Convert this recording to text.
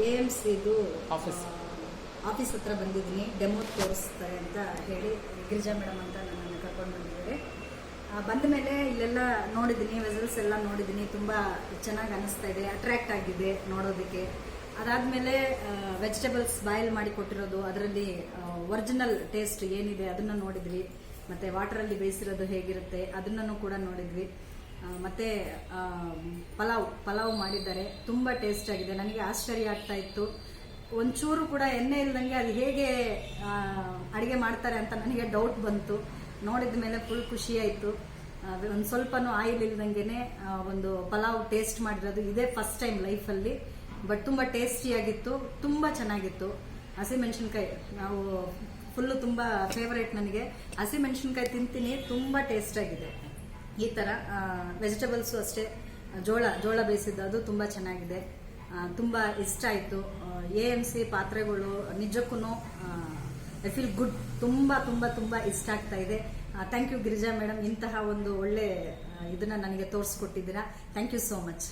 AMCದು office ಹತ್ರ ಬಂದಿದ್ದೀನಿ. Demo ತೋರಿಸ್ತಾರೆ ಅಂತ ಹೇಳಿ ಗಿರಿಜಾ ಮೇಡಮ್ ಅಂತ ನನ್ನನ್ನು ಕರ್ಕೊಂಡು ಬಂದಿದ್ದಾರೆ. ಬಂದ ಮೇಲೆ ಇಲ್ಲೆಲ್ಲ ನೋಡಿದ್ದೀನಿ, ವೆಸಲ್ಸ್ ಎಲ್ಲ ನೋಡಿದ್ದೀನಿ. ತುಂಬ ಚೆನ್ನಾಗಿ ಅನಿಸ್ತಾ ಇದೆ, ಅಟ್ರಾಕ್ಟ್ ಆಗಿದೆ ನೋಡೋದಕ್ಕೆ. ಅದಾದಮೇಲೆ ವೆಜಿಟೇಬಲ್ಸ್ ಬಾಯ್ಲ್ ಮಾಡಿ ಕೊಟ್ಟಿರೋದು, ಅದರಲ್ಲಿ ಒರಿಜಿನಲ್ ಟೇಸ್ಟ್ ಏನಿದೆ ಅದನ್ನು ನೋಡಿದ್ವಿ. ಮತ್ತು ವಾಟರಲ್ಲಿ ಬೇಯಿಸಿರೋದು ಹೇಗಿರುತ್ತೆ ಅದನ್ನು ಕೂಡ ನೋಡಿದ್ವಿ. ಮತ್ತು ಪಲಾವ್ ಮಾಡಿದ್ದಾರೆ, ತುಂಬ ಟೇಸ್ಟ್ ಆಗಿದೆ. ನನಗೆ ಆಶ್ಚರ್ಯ ಆಗ್ತಾ ಇತ್ತು, ಒಂಚೂರು ಕೂಡ ಎಣ್ಣೆ ಇಲ್ದಂಗೆ ಅದು ಹೇಗೆ ಅಡುಗೆ ಮಾಡ್ತಾರೆ ಅಂತ ನನಗೆ ಡೌಟ್ ಬಂತು. ನೋಡಿದ ಮೇಲೆ ಫುಲ್ ಖುಷಿ ಆಯಿತು. ಒಂದು ಸ್ವಲ್ಪನೂ ಆಯಿಲ್ ಇಲ್ದಂಗೆ ಒಂದು ಪಲಾವ್ ಟೇಸ್ಟ್ ಮಾಡಿರೋದು ಇದೇ ಫಸ್ಟ್ ಟೈಮ್ ಲೈಫಲ್ಲಿ. ಬಟ್ ತುಂಬ ಟೇಸ್ಟಿಯಾಗಿತ್ತು, ತುಂಬ ಚೆನ್ನಾಗಿತ್ತು. ಹಸಿಮೆಣಸಿನ್ಕಾಯಿ ನಾವು ಫುಲ್ಲು ತುಂಬ ಫೇವರೇಟ್ ನನಗೆ. ಹಸಿಮೆಣಸಿನ್ಕಾಯಿ ತಿಂತೀನಿ, ತುಂಬ ಟೇಸ್ಟ್ ಆಗಿದೆ. ಈ ಥರ ವೆಜಿಟೇಬಲ್ಸು ಅಷ್ಟೇ, ಜೋಳ ಬೇಯಿಸಿದ್ದು ಅದು ತುಂಬ ಚೆನ್ನಾಗಿದೆ, ತುಂಬ ಇಷ್ಟ ಆಯಿತು. AMC ಪಾತ್ರೆಗಳು ನಿಜಕ್ಕೂ ಐ ಫೀಲ್ ಗುಡ್, ತುಂಬ ತುಂಬ ತುಂಬ ಇಷ್ಟ ಆಗ್ತಾ ಇದೆ. ಥ್ಯಾಂಕ್ ಯು ಗಿರಿಜಾ ಮೇಡಮ್, ಇಂತಹ ಒಂದು ಒಳ್ಳೆ ಇದನ್ನು ನನಗೆ ತೋರಿಸ್ಕೊಟ್ಟಿದ್ದೀರಾ. Thank you so much.